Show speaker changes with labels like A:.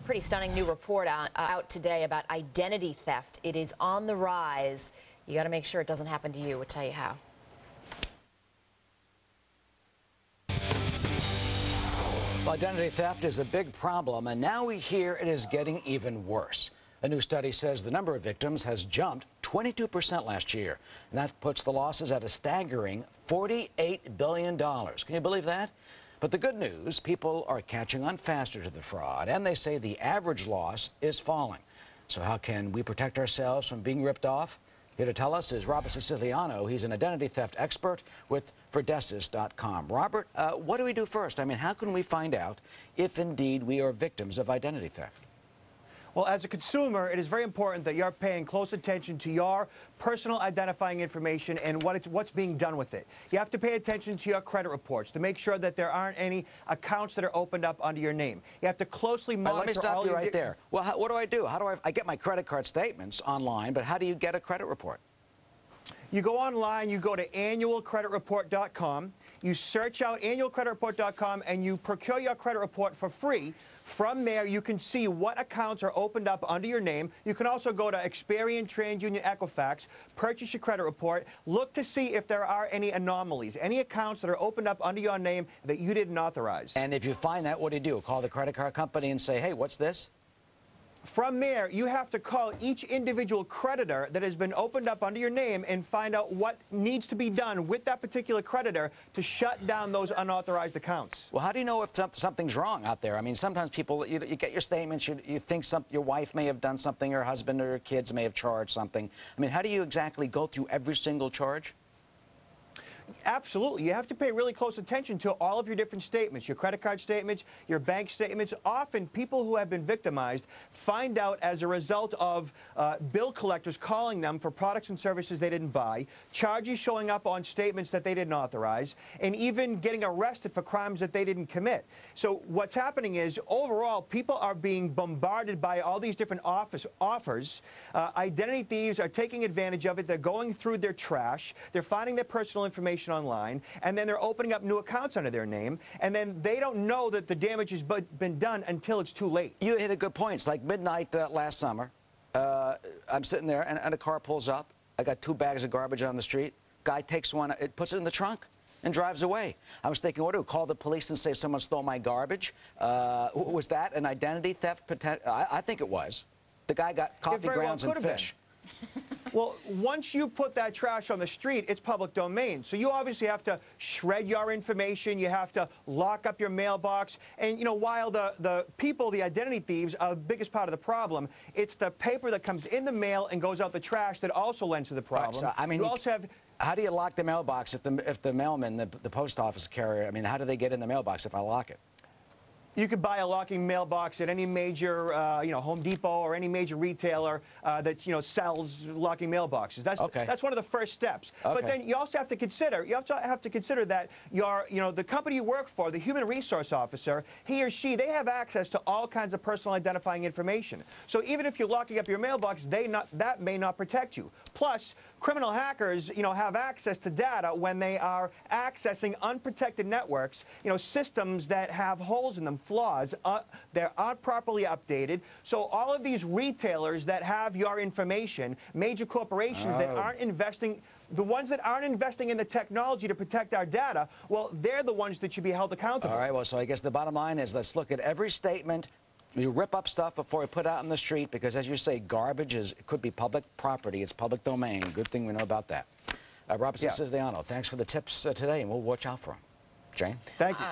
A: Pretty stunning new report out today about identity theft. It is on the rise. You got to make sure it doesn't happen to you. We'll tell you how.
B: Well, identity theft is a big problem, and now we hear it is getting even worse. A new study says the number of victims has jumped 22% last year, and that puts the losses at a staggering $48 billion. Can you believe that? But the good news, people are catching on faster to the fraud, and they say the average loss is falling. So how can we protect ourselves from being ripped off? Here to tell us is Robert Siciliano. He's an identity theft expert with Verdesis.com. Robert, what do we do first? I mean, how can we find out if indeed we are victims of identity theft?
C: Well, as a consumer, it is very important that you're paying close attention to your personal identifying information and what's being done with it. You have to pay attention to your credit reports to make sure that there aren't any accounts that are opened up under your name. You have to closely monitor
B: let me stop you right there. Well, what do I do? How do I get my credit card statements online, but how do you get a credit report?
C: You go online, you go to annualcreditreport.com, you search out annualcreditreport.com, and you procure your credit report for free. From there, you can see what accounts are opened up under your name. You can also go to Experian, TransUnion, Equifax, purchase your credit report, look to see if there are any anomalies, any accounts that are opened up under your name that you didn't authorize.
B: And if you find that, what do? Call the credit card company and say, hey, what's this?
C: From there, you have to call each individual creditor that has been opened up under your name and find out what needs to be done with that particular creditor to shut down those unauthorized accounts.
B: Well, how do you know if something's wrong out there? I mean, sometimes people, you get your statements, you think your wife may have done something, your husband or your kids may have charged something. I mean, how do you exactly go through every single charge?
C: Absolutely. You have to pay really close attention to all of your different statements, your credit card statements, your bank statements. Often, people who have been victimized find out as a result of bill collectors calling them for products and services they didn't buy, charges showing up on statements that they didn't authorize, and even getting arrested for crimes that they didn't commit. So what's happening is, overall, people are being bombarded by all these different offers. Identity thieves are taking advantage of it. They're going through their trash. They're finding their personal information online, and then they're opening up new accounts under their name, and then they don't know that the damage has been done until it's too late.
B: You hit a good point. It's like midnight last summer. I'm sitting there, and a car pulls up. I got 2 bags of garbage on the street. Guy takes one, puts it in the trunk, and drives away. I was thinking, what do? Call the police and say someone stole my garbage? Was that an identity theft? I think it was. The guy got coffee grounds and fish.
C: Well, once you put that trash on the street, it's public domain. So you obviously have to shred your information. You have to lock up your mailbox. And, you know, while the people, the identity thieves, are the biggest part of the problem, it's the paper that comes in the mail and goes out the trash that also lends to the problem.
B: Right, so, I mean,
C: you also have...
B: How do you lock the mailbox if the mailman, the post office carrier, I mean, how do they get in the mailbox if I lock it?
C: You could buy a locking mailbox at any major, Home Depot or any major retailer that, sells locking mailboxes. That's one of the first steps.
B: Okay.
C: But then you also have to consider, that the company you work for, the human resource officer, he or she, they have access to all kinds of personal identifying information. So even if you're locking up your mailbox, that may not protect you. Plus, criminal hackers, have access to data when they are accessing unprotected networks, systems that have holes in them, flaws, they're not properly updated. So all of these retailers that have your information, major corporations that aren't investing, the ones that aren't investing in the technology to protect our data, well, they're the ones that should be held accountable.
B: All right, well, so I guess the bottom line is let's look at every statement. We rip up stuff before we put it out in the street because, as you say, garbage could be public property. It's public domain. Good thing we know about that. Robert Siciliano, thanks for the tips today, and we'll watch out for them. Jane?
C: Thank you.